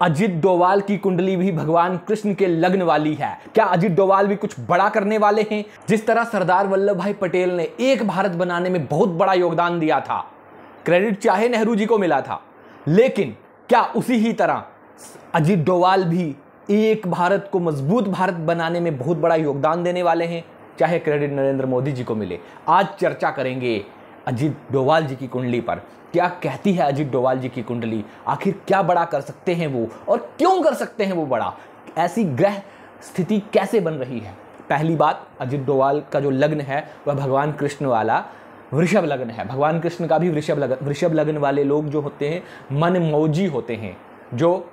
अजित डोभाल की कुंडली भी भगवान कृष्ण के लग्न वाली है। क्या अजित डोभाल भी कुछ बड़ा करने वाले हैं? जिस तरह सरदार वल्लभ भाई पटेल ने एक भारत बनाने में बहुत बड़ा योगदान दिया था, क्रेडिट चाहे नेहरू जी को मिला था, लेकिन क्या उसी ही तरह अजित डोभाल भी एक भारत को मजबूत भारत बनाने में बहुत बड़ा योगदान देने वाले हैं, चाहे क्रेडिट नरेंद्र मोदी जी को मिले। आज चर्चा करेंगे अजित डोभाल जी की कुंडली पर। क्या कहती है अजित डोभाल जी की कुंडली? आखिर क्या बड़ा कर सकते हैं वो, और क्यों कर सकते हैं वो बड़ा? ऐसी ग्रह स्थिति कैसे बन रही है? पहली बात, अजित डोभाल का जो लग्न है वह भगवान कृष्ण वाला वृषभ लग्न है। भगवान कृष्ण का भी वृषभ लग्न वाले लोग जो होते हैं मनमौजी होते हैं, जो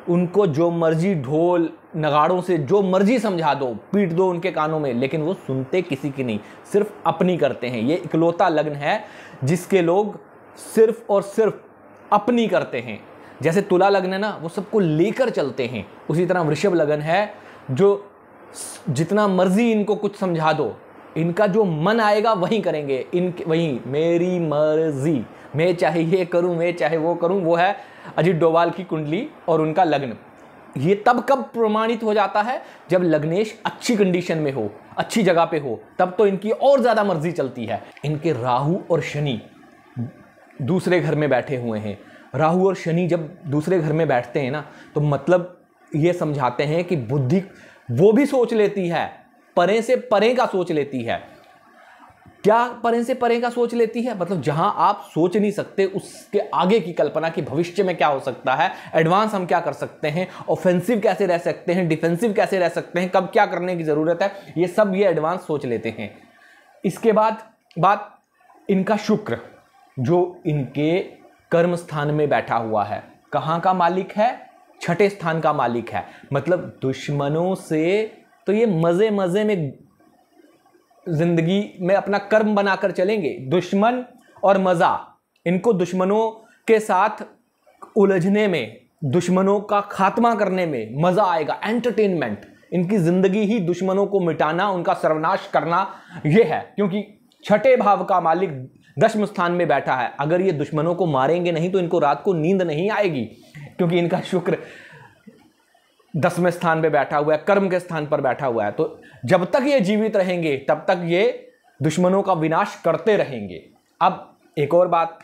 उनको जो मर्जी ढोल नगाड़ों से जो मर्जी समझा दो, पीट दो उनके कानों में, लेकिन वो सुनते किसी की नहीं, सिर्फ अपनी करते हैं। ये इकलौता लग्न है जिसके लोग सिर्फ और सिर्फ अपनी करते हैं। जैसे तुला लग्न है ना, वो सबको लेकर चलते हैं, उसी तरह वृषभ लग्न है जो जितना मर्जी इनको कुछ समझा दो, इनका जो मन आएगा वही करेंगे। वही मेरी मर्जी, मैं चाहे ये करूं, मैं चाहे वो करूं। वो है अजित डोभाल की कुंडली और उनका लग्न। ये तब कब प्रमाणित हो जाता है? जब लग्नेश अच्छी कंडीशन में हो, अच्छी जगह पे हो, तब तो इनकी और ज्यादा मर्जी चलती है। इनके राहु और शनि दूसरे घर में बैठे हुए हैं। राहु और शनि जब दूसरे घर में बैठते हैं ना, तो मतलब ये समझाते हैं कि बुद्धि वो भी सोच लेती है, परे से परे का सोच लेती है। क्या परे से परे का सोच लेती है? मतलब जहां आप सोच नहीं सकते उसके आगे की कल्पना कि भविष्य में क्या हो सकता है, एडवांस हम क्या कर सकते हैं, ऑफेंसिव कैसे रह सकते हैं, डिफेंसिव कैसे रह सकते हैं, कब क्या करने की जरूरत है, ये सब ये एडवांस सोच लेते हैं। इसके बाद बात इनका शुक्र, जो इनके कर्म स्थान में बैठा हुआ है। कहां का मालिक है? छठे स्थान का मालिक है। मतलब दुश्मनों से तो ये मजे मजे में जिंदगी में अपना कर्म बनाकर चलेंगे। दुश्मन और मजा, इनको दुश्मनों के साथ उलझने में, दुश्मनों का खात्मा करने में मजा आएगा। एंटरटेनमेंट, इनकी जिंदगी ही दुश्मनों को मिटाना, उनका सर्वनाश करना यह है, क्योंकि छठे भाव का मालिक दशम स्थान में बैठा है। अगर ये दुश्मनों को मारेंगे नहीं तो इनको रात को नींद नहीं आएगी, क्योंकि इनका शुक्र दसवें स्थान पे बैठा हुआ है, कर्म के स्थान पर बैठा हुआ है। तो जब तक ये जीवित रहेंगे तब तक ये दुश्मनों का विनाश करते रहेंगे। अब एक और बात,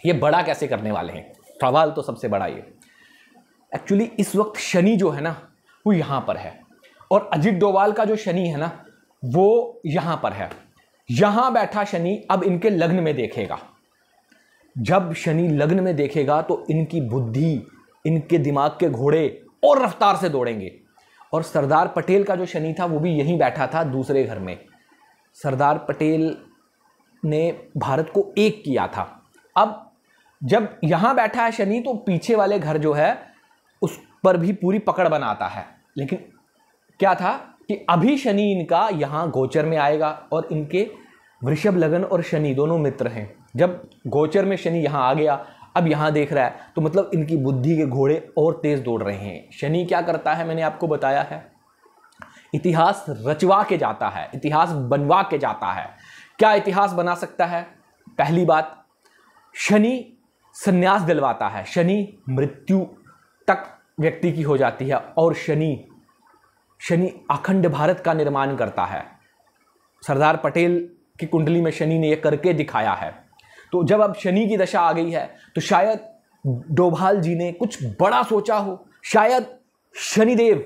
ये बड़ा कैसे करने वाले हैं? सवाल तो सबसे बड़ा ये। एक्चुअली इस वक्त शनि जो है ना वो यहां पर है, और अजित डोभाल का जो शनि है ना वो यहां पर है। यहां बैठा शनि अब इनके लग्न में देखेगा। जब शनि लग्न में देखेगा तो इनकी बुद्धि, इनके दिमाग के घोड़े और रफ्तार से दौड़ेंगे। और सरदार पटेल का जो शनि था वो भी यहीं बैठा था, दूसरे घर में। सरदार पटेल ने भारत को एक किया था। अब जब यहां बैठा है शनि तो पीछे वाले घर जो है उस पर भी पूरी पकड़ बनाता है। लेकिन क्या था कि अभी शनि इनका यहां गोचर में आएगा, और इनके वृषभ लग्न और शनि दोनों मित्र हैं। जब गोचर में शनि यहां आ गया, अब यहां देख रहा है, तो मतलब इनकी बुद्धि के घोड़े और तेज दौड़ रहे हैं। शनि क्या करता है मैंने आपको बताया है, इतिहास रचवा के जाता है, इतिहास बनवा के जाता है। क्या इतिहास बना सकता है? पहली बात, शनि संन्यास दिलवाता है, शनि मृत्यु तक व्यक्ति की हो जाती है, और शनि अखंड भारत का निर्माण करता है। सरदार पटेल की कुंडली में शनि ने यह करके दिखाया है। तो जब अब शनि की दशा आ गई है तो शायद डोभाल जी ने कुछ बड़ा सोचा हो। शायद शनिदेव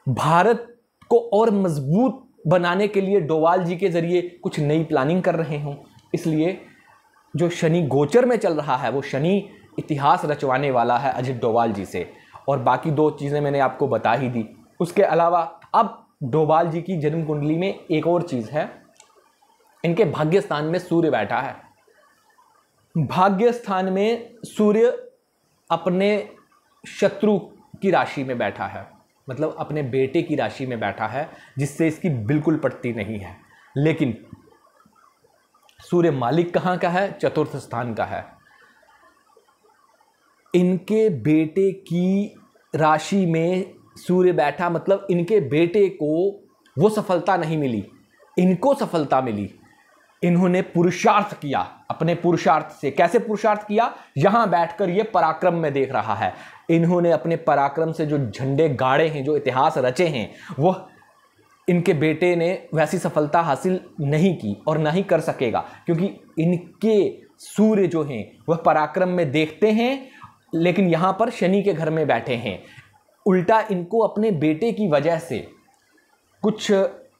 भारत को और मजबूत बनाने के लिए डोभाल जी के जरिए कुछ नई प्लानिंग कर रहे हों। इसलिए जो शनि गोचर में चल रहा है वो शनि इतिहास रचवाने वाला है अजित डोभाल जी से। और बाकी दो चीज़ें मैंने आपको बता ही दी। उसके अलावा अब डोभाल जी की जन्म कुंडली में एक और चीज़ है, इनके भाग्य स्थान में सूर्य बैठा है। भाग्य स्थान में सूर्य अपने शत्रु की राशि में बैठा है, मतलब अपने बेटे की राशि में बैठा है, जिससे इसकी बिल्कुल पटती नहीं है। लेकिन सूर्य मालिक कहां का है? चतुर्थ स्थान का है। इनके बेटे की राशि में सूर्य बैठा, मतलब इनके बेटे को वो सफलता नहीं मिली, इनको सफलता मिली। इन्होंने पुरुषार्थ किया, अपने पुरुषार्थ से। कैसे पुरुषार्थ किया? यहां बैठकर ये पराक्रम में देख रहा है। इन्होंने अपने पराक्रम से जो झंडे गाड़े हैं, जो इतिहास रचे हैं, वो इनके बेटे ने वैसी सफलता हासिल नहीं की और ना ही कर सकेगा, क्योंकि इनके सूर्य जो हैं वह पराक्रम में देखते हैं, लेकिन यहां पर शनि के घर में बैठे हैं। उल्टा इनको अपने बेटे की वजह से कुछ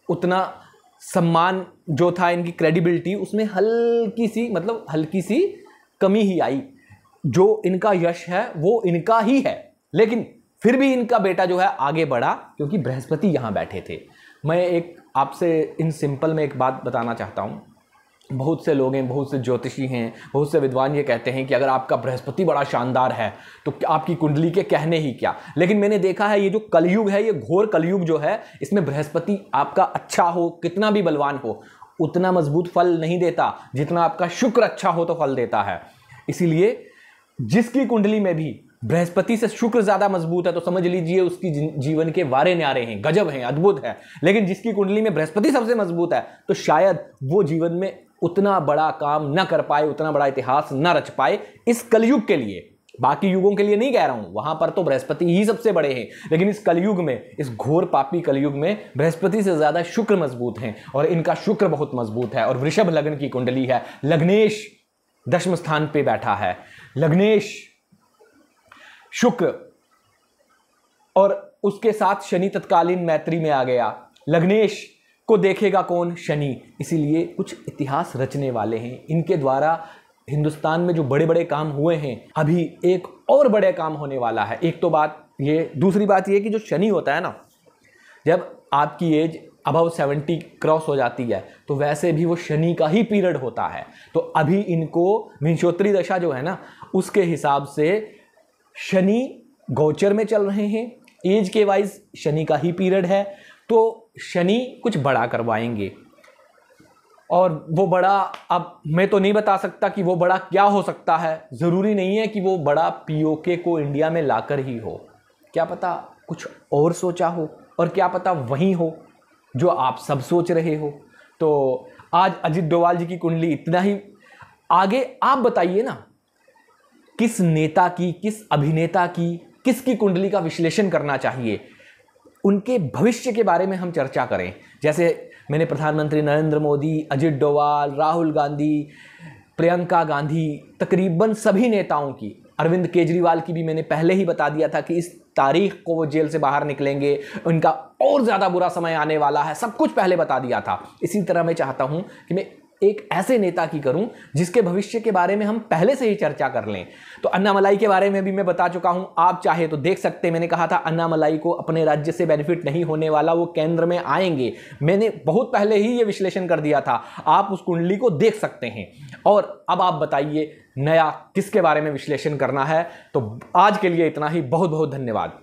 उतना सम्मान जो था, इनकी क्रेडिबिलिटी उसमें हल्की सी कमी ही आई। जो इनका यश है वो इनका ही है, लेकिन फिर भी इनका बेटा जो है आगे बढ़ा, क्योंकि बृहस्पति यहां बैठे थे। मैं एक आपसे इन सिंपल में एक बात बताना चाहता हूं। बहुत से लोग हैं, बहुत से ज्योतिषी हैं, बहुत से विद्वान ये कहते हैं कि अगर आपका बृहस्पति बड़ा शानदार है तो आपकी कुंडली के कहने ही क्या। लेकिन मैंने देखा है ये जो कलयुग है, ये घोर कलयुग जो है, इसमें बृहस्पति आपका अच्छा हो, कितना भी बलवान हो, उतना मजबूत फल नहीं देता जितना आपका शुक्र अच्छा हो तो फल देता है। इसीलिए जिसकी कुंडली में भी बृहस्पति से शुक्र ज्यादा मजबूत है तो समझ लीजिए उसकी जीवन के वारे न्यारे हैं, गजब हैं, अद्भुत है। लेकिन जिसकी कुंडली में बृहस्पति सबसे मजबूत है तो शायद वो जीवन में उतना बड़ा काम न कर पाए, उतना बड़ा इतिहास न रच पाए इस कलयुग के लिए। बाकी युगों के लिए नहीं कह रहा हूं, वहां पर तो बृहस्पति ही सबसे बड़े हैं, लेकिन इस कलयुग में, इस घोर पापी कलयुग में बृहस्पति से ज्यादा शुक्र मजबूत हैं और इनका शुक्र बहुत मजबूत है। और वृषभ लग्न की कुंडली है, लग्नेश 10वें स्थान पे बैठा है, लग्नेश शुक्र, और उसके साथ शनि तत्कालीन मैत्री में आ गया। लग्नेश को देखेगा कौन? शनि। इसीलिए कुछ इतिहास रचने वाले हैं। इनके द्वारा हिंदुस्तान में जो बड़े बड़े काम हुए हैं, अभी एक और बड़े काम होने वाला है। एक तो बात ये, दूसरी बात ये कि जो शनि होता है ना, जब आपकी एज अबव 70 क्रॉस हो जाती है तो वैसे भी वो शनि का ही पीरियड होता है। तो अभी इनको विंशोत्तरी दशा जो है ना, उसके हिसाब से शनि गोचर में चल रहे हैं, एज के वाइज शनि का ही पीरियड है, तो शनि कुछ बड़ा करवाएंगे। और वो बड़ा, अब मैं तो नहीं बता सकता कि वो बड़ा क्या हो सकता है। जरूरी नहीं है कि वो बड़ा पीओके को इंडिया में लाकर ही हो, क्या पता कुछ और सोचा हो, और क्या पता वही हो जो आप सब सोच रहे हो। तो आज अजित डोभाल जी की कुंडली इतना ही। आगे आप बताइए ना, किस नेता की, किस अभिनेता की, किसकी कुंडली का विश्लेषण करना चाहिए, उनके भविष्य के बारे में हम चर्चा करें। जैसे मैंने प्रधानमंत्री नरेंद्र मोदी, अजित डोभाल, राहुल गांधी, प्रियंका गांधी, तकरीबन सभी नेताओं की, अरविंद केजरीवाल की भी मैंने पहले ही बता दिया था कि इस तारीख को वो जेल से बाहर निकलेंगे, उनका और ज़्यादा बुरा समय आने वाला है, सब कुछ पहले बता दिया था। इसी तरह मैं चाहता हूं कि मैं एक ऐसे नेता की करूं जिसके भविष्य के बारे में हम पहले से ही चर्चा कर लें। तो अन्नामलाई के बारे में भी मैं बता चुका हूं, आप चाहे तो देख सकते हैं। मैंने कहा था अन्नामलाई को अपने राज्य से बेनिफिट नहीं होने वाला, वो केंद्र में आएंगे। मैंने बहुत पहले ही ये विश्लेषण कर दिया था, आप उस कुंडली को देख सकते हैं। और अब आप बताइए नया किसके बारे में विश्लेषण करना है। तो आज के लिए इतना ही, बहुत बहुत धन्यवाद।